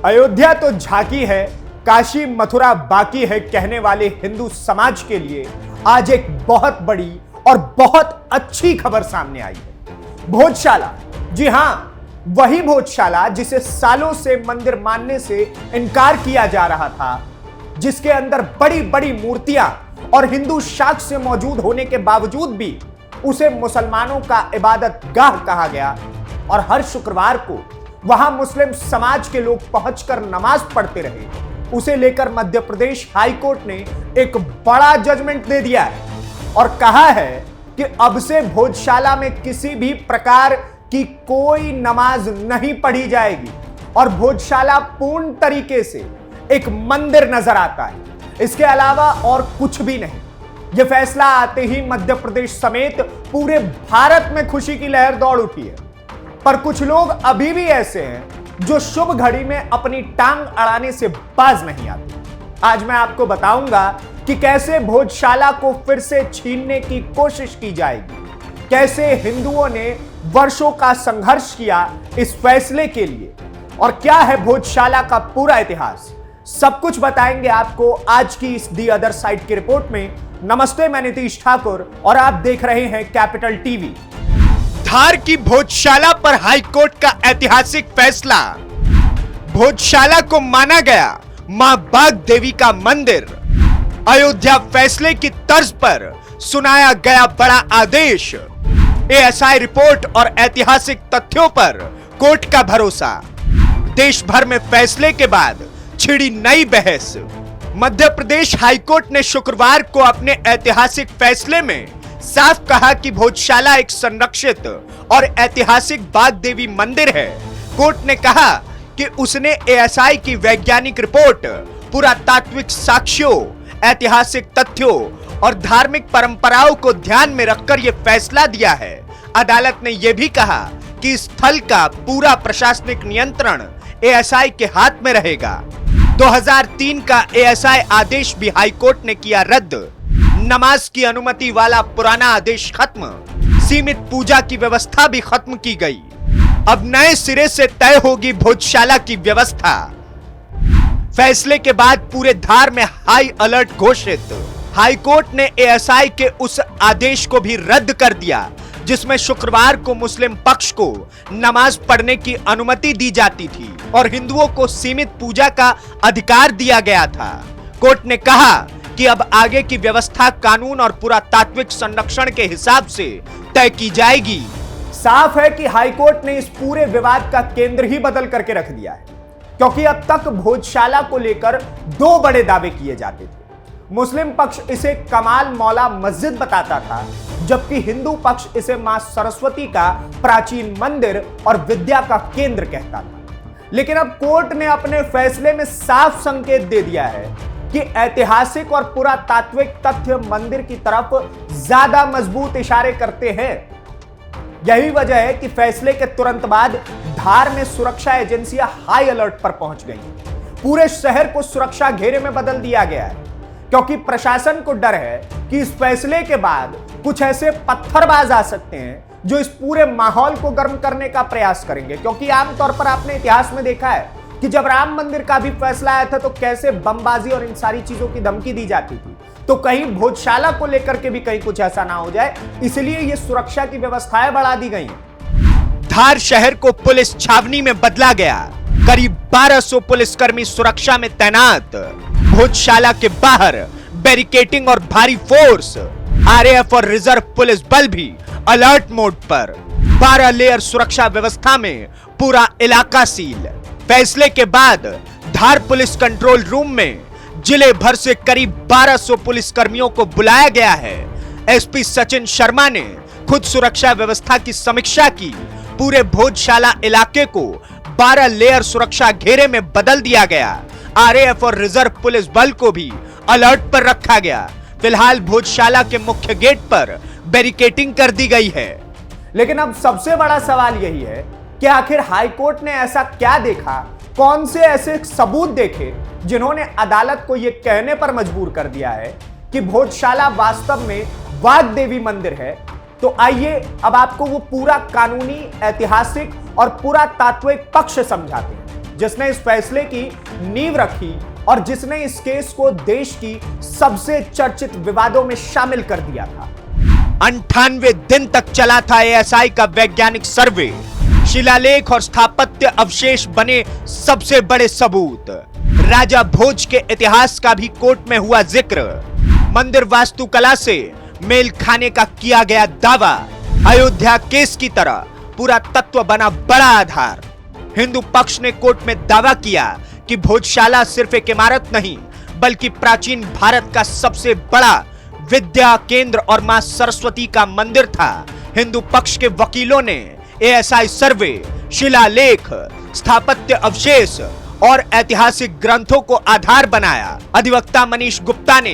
अयोध्या तो झांकी है, काशी मथुरा बाकी है कहने वाले हिंदू समाज के लिए आज एक बहुत बड़ी और बहुत अच्छी खबर सामने आई है। भोजशाला, जी हां, वही भोजशाला जिसे सालों से मंदिर मानने से इनकार किया जा रहा था, जिसके अंदर बड़ी बड़ी मूर्तियां और हिंदू साक्ष्य मौजूद होने के बावजूद भी उसे मुसलमानों का इबादत गाह कहा गया और हर शुक्रवार को वहां मुस्लिम समाज के लोग पहुंचकर नमाज पढ़ते रहे, उसे लेकर मध्य प्रदेश हाई कोर्ट ने एक बड़ा जजमेंट दे दिया है और कहा है कि अब से भोजशाला में किसी भी प्रकार की कोई नमाज नहीं पढ़ी जाएगी और भोजशाला पूर्ण तरीके से एक मंदिर नजर आता है, इसके अलावा और कुछ भी नहीं। यह फैसला आते ही मध्य प्रदेश समेत पूरे भारत में खुशी की लहर दौड़ उठी है, पर कुछ लोग अभी भी ऐसे हैं जो शुभ घड़ी में अपनी टांग अड़ाने से बाज नहीं आते। आज मैं आपको बताऊंगा कि कैसे भोजशाला को फिर से छीनने की कोशिश की जाएगी, कैसे हिंदुओं ने वर्षों का संघर्ष किया इस फैसले के लिए और क्या है भोजशाला का पूरा इतिहास, सब कुछ बताएंगे आपको आज की इस दी अदर साइड की रिपोर्ट में। नमस्ते, मैं नीतीश ठाकुर और आप देख रहे हैं कैपिटल टीवी। धार की भोजशाला पर हाईकोर्ट का ऐतिहासिक फैसला। भोजशाला को माना गया मां बाग देवी का मंदिर। अयोध्या फैसले की तर्ज पर सुनाया गया बड़ा आदेश। एएसआई रिपोर्ट और ऐतिहासिक तथ्यों पर कोर्ट का भरोसा। देश भर में फैसले के बाद छिड़ी नई बहस। मध्य प्रदेश हाईकोर्ट ने शुक्रवार को अपने ऐतिहासिक फैसले में साफ कहा कि भोजशाला एक संरक्षित और ऐतिहासिक बाग देवी मंदिर है। कोर्ट ने कहा कि उसने एएसआई की वैज्ञानिक रिपोर्ट, पुरातात्विक साक्ष्यों, ऐतिहासिक तथ्यों और धार्मिक परंपराओं को ध्यान में रखकर यह फैसला दिया है। अदालत ने यह भी कहा कि स्थल का पूरा प्रशासनिक नियंत्रण एएसआई के हाथ में रहेगा। 2003 का एएसआई आदेश भी हाईकोर्ट ने किया रद्द। नमाज की अनुमति वाला पुराना आदेश खत्म। सीमित पूजा की व्यवस्था भी खत्म की गई। अब नए सिरे से तय होगी भोजशाला की व्यवस्था। फैसले के बाद पूरे धार में हाई अलर्ट घोषित। हाईकोर्ट ने एएसआई के उस आदेश को भी रद्द कर दिया जिसमें शुक्रवार को मुस्लिम पक्ष को नमाज पढ़ने की अनुमति दी जाती थी और हिंदुओं को सीमित पूजा का अधिकार दिया गया था। कोर्ट ने कहा कि अब आगे की व्यवस्था कानून और पुरातात्विक संरक्षण के हिसाब से तय की जाएगी। साफ है कि हाईकोर्ट ने इस पूरे विवाद का केंद्र ही बदल करके रख दिया है, क्योंकि अब तक भोजशाला को लेकर दो बड़े दावे किए जाते थे। मुस्लिम पक्ष इसे कमाल मौला मस्जिद बताता था, जबकि हिंदू पक्ष इसे मां सरस्वती का प्राचीन मंदिर और विद्या का केंद्र कहता था। लेकिन अब कोर्ट ने अपने फैसले में साफ संकेत दे दिया है कि ऐतिहासिक और पुरातात्विक तथ्य मंदिर की तरफ ज्यादा मजबूत इशारे करते हैं। यही वजह है कि फैसले के तुरंत बाद धार में सुरक्षा एजेंसियां हाई अलर्ट पर पहुंच गई। पूरे शहर को सुरक्षा घेरे में बदल दिया गया है, क्योंकि प्रशासन को डर है कि इस फैसले के बाद कुछ ऐसे पत्थरबाज आ सकते हैं जो इस पूरे माहौल को गर्म करने का प्रयास करेंगे। क्योंकि आमतौर पर आपने इतिहास में देखा है कि जब राम मंदिर का भी फैसला आया था तो कैसे बमबाजी और इन सारी चीजों की धमकी दी जाती थी। तो कहीं भोजशाला को लेकर के भी कहीं कुछ ऐसा ना हो जाए, इसलिए ये सुरक्षा की व्यवस्थाएं बढ़ा दी गई। धार शहर को पुलिस छावनी में बदला गया। करीब 1200 पुलिसकर्मी सुरक्षा में तैनात। भोजशाला के बाहर बैरिकेडिंग और भारी फोर्स। आरएएफ और रिजर्व पुलिस बल भी अलर्ट मोड पर। 12 लेयर सुरक्षा व्यवस्था में पूरा इलाका सील। फैसले के बाद धार पुलिस कंट्रोल रूम में जिले भर से करीब 1200 पुलिसकर्मियों को बुलाया गया है। एसपी सचिन शर्मा ने खुद सुरक्षा व्यवस्था की समीक्षा की। पूरे भोजशाला इलाके को 12 लेयर सुरक्षा घेरे में बदल दिया गया। आरएएफ और रिजर्व पुलिस बल को भी अलर्ट पर रखा गया। फिलहाल भोजशाला के मुख्य गेट पर बैरिकेडिंग कर दी गई है। लेकिन अब सबसे बड़ा सवाल यही है कि आखिर हाईकोर्ट ने ऐसा क्या देखा, कौन से ऐसे सबूत देखे जिन्होंने अदालत को यह कहने पर मजबूर कर दिया है कि भोजशाला वास्तव में बाग देवी मंदिर है। तो आइए अब आपको वो पूरा कानूनी, ऐतिहासिक और पुरातात्विक पक्ष समझाते हैं। जिसने इस फैसले की नींव रखी और जिसने इस केस को देश की सबसे चर्चित विवादों में शामिल कर दिया था। 98 दिन तक चला था एएसआई का वैज्ञानिक सर्वे। शिलालेख और स्थापत्य अवशेष बने सबसे बड़े सबूत। राजा भोज के इतिहास का भी कोर्ट में हुआ जिक्र। मंदिर वास्तुकला से मेल खाने का किया गया दावा। अयोध्या केस की तरह पूरा तत्व बना बड़ा आधार। हिंदू पक्ष ने कोर्ट में दावा किया कि भोजशाला सिर्फ एक इमारत नहीं बल्कि प्राचीन भारत का सबसे बड़ा विद्या केंद्र और मां सरस्वती का मंदिर था। हिंदू पक्ष के वकीलों ने एएसआई सर्वे, शिलालेख, स्थापत्य अवशेष और ऐतिहासिक ग्रंथों को आधार बनाया। अधिवक्ता मनीष गुप्ता ने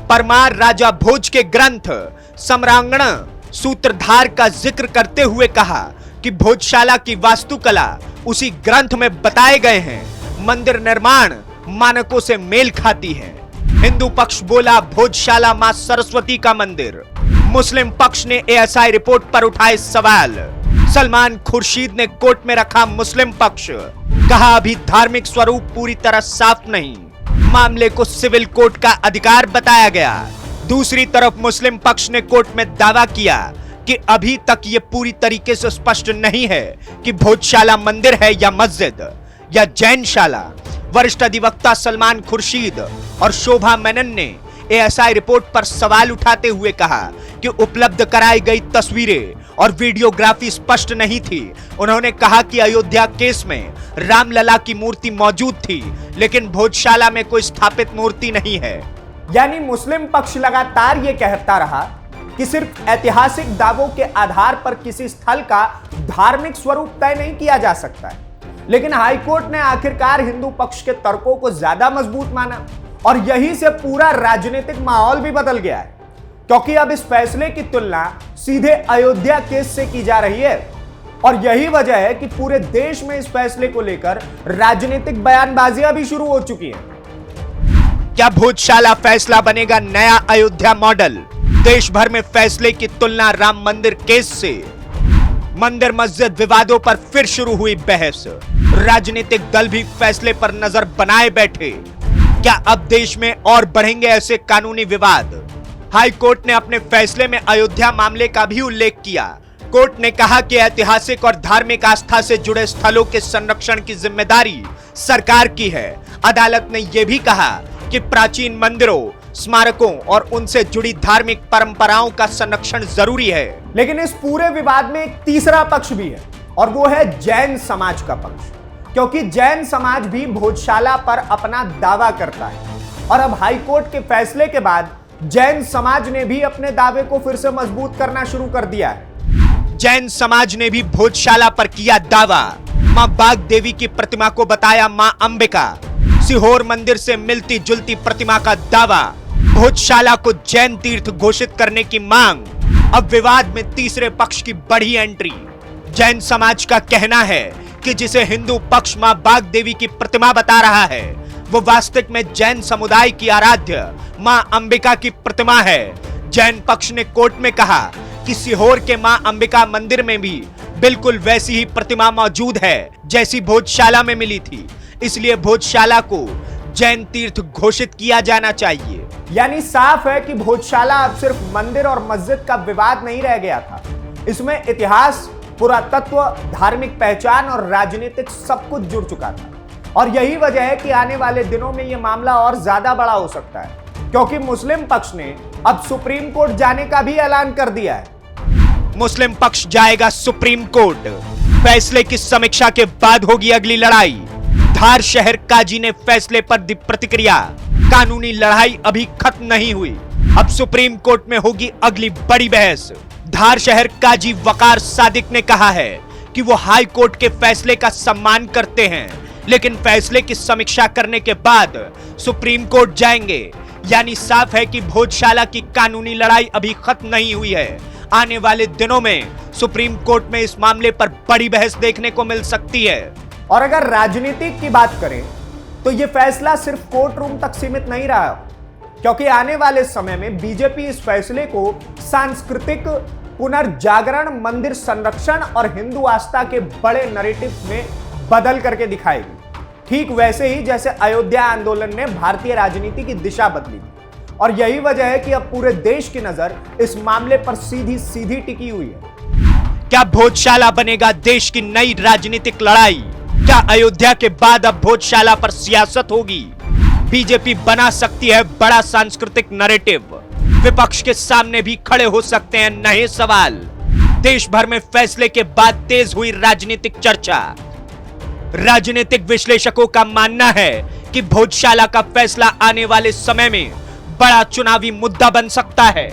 परमार राजा भोज के ग्रंथ सम्रांगण सूत्रधार का जिक्र करते हुए कहा कि भोजशाला की वास्तुकला उसी ग्रंथ में बताए गए हैं, मंदिर निर्माण मानकों से मेल खाती है। हिंदू पक्ष बोला भोजशाला मां सरस्वती का मंदिर। मुस्लिम पक्ष ने एएसआई रिपोर्ट पर उठाए सवाल। सलमान खुर्शीद ने कोर्ट में रखा मुस्लिम पक्ष, कहा अभी धार्मिक स्वरूप पूरी तरह साफ नहीं, मामले को सिविल कोर्ट का अधिकार बताया गया। दूसरी तरफ मुस्लिम पक्ष ने कोर्ट में दावा किया कि अभी तक ये पूरी तरीके से स्पष्ट नहीं है कि भोजशाला मंदिर है या मस्जिद या जैनशाला। वरिष्ठ अधिवक्ता सलमान खुर्शीद और शोभा मेनन ने एएसआई रिपोर्ट पर सवाल उठाते हुए कहा कि उपलब्ध कराई गई तस्वीरें और वीडियोग्राफी स्पष्ट नहीं थी। उन्होंने कहा कि अयोध्या केस में रामलला की मूर्ति मौजूद थी लेकिन भोजशाला में कोई स्थापित मूर्ति नहीं है। यानी मुस्लिम पक्ष लगातार यह कहता रहा कि सिर्फ ऐतिहासिक दावों के आधार पर किसी स्थल का धार्मिक स्वरूप तय नहीं किया जा सकता है। लेकिन हाईकोर्ट ने आखिरकार हिंदू पक्ष के तर्कों को ज्यादा मजबूत माना और यहीं से पूरा राजनीतिक माहौल भी बदल गया है, क्योंकि अब इस फैसले की तुलना सीधे अयोध्या केस से की जा रही है। और यही वजह है कि पूरे देश में इस फैसले को लेकर राजनीतिक बयानबाजियां भी शुरू हो चुकी हैं। क्या भोजशाला फैसला बनेगा नया अयोध्या मॉडल? देश भर में फैसले की तुलना राम मंदिर केस से। मंदिर मस्जिद विवादों पर फिर शुरू हुई बहस। राजनीतिक दल भी फैसले पर नजर बनाए बैठे। क्या अब देश में और बढ़ेंगे ऐसे कानूनी विवाद? हाई कोर्ट ने अपने फैसले में अयोध्या मामले का भी उल्लेख किया। कोर्ट ने कहा कि ऐतिहासिक और धार्मिक आस्था से जुड़े स्थलों के संरक्षण की जिम्मेदारी सरकार की है। अदालत ने यह भी कहा कि प्राचीन मंदिरों, स्मारकों और उनसे जुड़ी धार्मिक परंपराओं का संरक्षण जरूरी है। लेकिन इस पूरे विवाद में एक तीसरा पक्ष भी है और वो है जैन समाज का पक्ष, क्योंकि जैन समाज भी भोजशाला पर अपना दावा करता है। और अब हाईकोर्ट के फैसले के बाद जैन समाज ने भी अपने दावे को फिर से मजबूत करना शुरू कर दिया है। जैन समाज ने भी भोजशाला पर किया दावा। मां बाग देवी की प्रतिमा को बताया मां अंबिका। सीहोर मंदिर से मिलती जुलती प्रतिमा का दावा। भोजशाला को जैन तीर्थ घोषित करने की मांग। अब विवाद में तीसरे पक्ष की बड़ी एंट्री। जैन समाज का कहना है कि जिसे हिंदू पक्ष मां बाग देवी की प्रतिमा बता रहा है वो वास्तविक में जैन समुदाय की आराध्य मां अंबिका की प्रतिमा है। जैन पक्ष ने कोर्ट में कहा कि सीहोर के मां अंबिका मंदिर में भी बिल्कुल वैसी ही प्रतिमा मौजूद है जैसी भोजशाला में मिली थी, इसलिए भोजशाला को जैन तीर्थ घोषित किया जाना चाहिए। यानी साफ है कि भोजशाला अब सिर्फ मंदिर और मस्जिद का विवाद नहीं रह गया था। इसमें इतिहास, पुरातत्व, धार्मिक पहचान और राजनीतिक सब कुछ जुड़ चुका था। और यही वजह है कि आने वाले दिनों में यह मामला और ज्यादा बड़ा हो सकता है, क्योंकि मुस्लिम पक्ष ने अब सुप्रीम कोर्ट जाने का भी ऐलान कर दिया है। मुस्लिम पक्ष जाएगा सुप्रीम कोर्ट। फैसले की समीक्षा के बाद होगी अगली लड़ाई। धार शहर काजी ने फैसले पर दी प्रतिक्रिया। कानूनी लड़ाई अभी खत्म नहीं हुई, अब सुप्रीम कोर्ट में होगी अगली बड़ी बहस। धार शहर काजी वकार सादिक ने कहा है कि वो हाई कोर्ट के फैसले का सम्मान करते हैं, लेकिन फैसले की समीक्षा करने के बाद सुप्रीम कोर्ट जाएंगे। यानी साफ है कि भोजशाला की कानूनी लड़ाई अभी खत्म नहीं हुई है। आने वाले दिनों में सुप्रीम कोर्ट में इस मामले पर बड़ी बहस देखने को मिल सकती है। और अगर राजनीतिक की बात करें तो यह फैसला सिर्फ कोर्ट रूम तक सीमित नहीं रहा, क्योंकि आने वाले समय में बीजेपी इस फैसले को सांस्कृतिक पुनर्जागरण, मंदिर संरक्षण और हिंदू आस्था के बड़े नैरेटिव में बदल करके दिखाएगी। ठीक वैसे ही जैसे अयोध्या आंदोलन ने भारतीय राजनीति की दिशा बदली थी। और यही वजह है कि अब पूरे देश की नजर इस मामले पर सीधी सीधी टिकी हुई है। क्या भोजशाला बनेगा देश की नई राजनीतिक लड़ाई? क्या अयोध्या के बाद अब भोजशाला पर सियासत होगी? बीजेपी बना सकती है बड़ा सांस्कृतिक नैरेटिव। विपक्ष के सामने भी खड़े हो सकते हैं नए सवाल। देश भर में फैसले के बाद तेज हुई राजनीतिक चर्चा। राजनीतिक विश्लेषकों का मानना है कि भोजशाला का फैसला आने वाले समय में बड़ा चुनावी मुद्दा बन सकता है,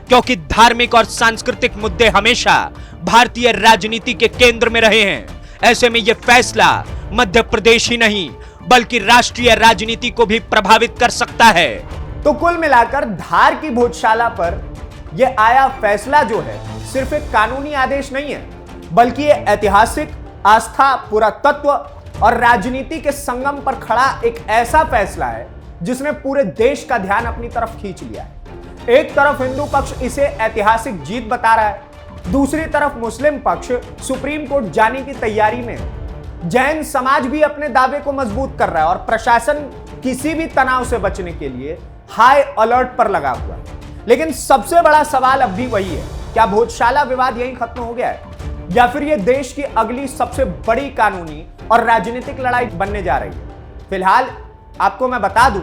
क्योंकि धार्मिक और सांस्कृतिक मुद्दे हमेशा भारतीय राजनीति के केंद्र में रहे हैं। ऐसे में यह फैसला मध्य प्रदेश ही नहीं बल्कि राष्ट्रीय राजनीति को भी प्रभावित कर सकता है। तो कुल मिलाकर धार की भोजशाला पर यह आया फैसला जो है सिर्फ एक कानूनी आदेश नहीं है, बल्कि यह ऐतिहासिक, आस्था, पुरातत्व और राजनीति के संगम पर खड़ा एक ऐसा फैसला है जिसने पूरे देश का ध्यान अपनी तरफ खींच लिया है। एक तरफ हिंदू पक्ष इसे ऐतिहासिक जीत बता रहा है, दूसरी तरफ मुस्लिम पक्ष सुप्रीम कोर्ट जाने की तैयारी में है। जैन समाज भी अपने दावे को मजबूत कर रहा है और प्रशासन किसी भी तनाव से बचने के लिए हाई अलर्ट पर लगा हुआ है। लेकिन सबसे बड़ा सवाल अब भी वही है, क्या भोजशाला विवाद यहीं खत्म हो गया है या फिर यह देश की अगली सबसे बड़ी कानूनी और राजनीतिक लड़ाई बनने जा रही है? फिलहाल आपको मैं बता दूं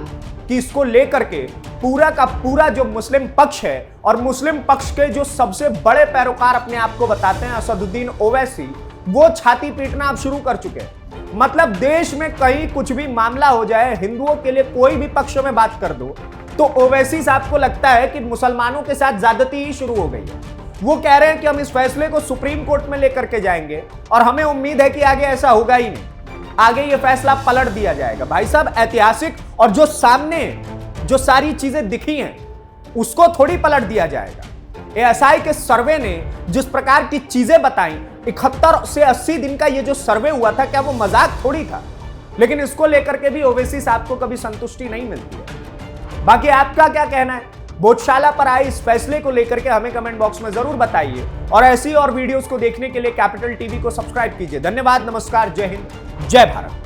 कि इसको लेकर के पूरा का पूरा जो मुस्लिम पक्ष है और मुस्लिम पक्ष के जो सबसे बड़े पैरोकार अपने आप को बताते हैं असदुद्दीन ओवैसी, वो छाती पीटना अब शुरू कर चुके हैं। मतलब देश में कहीं कुछ भी मामला हो जाए, हिंदुओं के लिए कोई भी पक्ष में बात कर दो, तो ओवैसी साहब को लगता है कि मुसलमानों के साथ ज्यादती ही शुरू हो गई है। वो कह रहे हैं कि हम इस फैसले को सुप्रीम कोर्ट में लेकर के जाएंगे और हमें उम्मीद है कि आगे ऐसा होगा ही नहीं, आगे ये फैसला पलट दिया जाएगा। भाई साहब, ऐतिहासिक और जो सामने जो सारी चीजें दिखी हैं उसको थोड़ी पलट दिया जाएगा। एएसआई के सर्वे ने जिस प्रकार की चीजें बताई, 71 से 80 दिन का ये जो सर्वे हुआ था, क्या वो मजाक थोड़ी था? लेकिन इसको लेकर के भी ओवैसी साहब को कभी संतुष्टि नहीं मिलती है। बाकी आपका क्या कहना है भोजशाला पर आए इस फैसले को लेकर के हमें कमेंट बॉक्स में जरूर बताइए और ऐसी और वीडियोस को देखने के लिए कैपिटल टीवी को सब्सक्राइब कीजिए। धन्यवाद, नमस्कार, जय हिंद, जय भारत।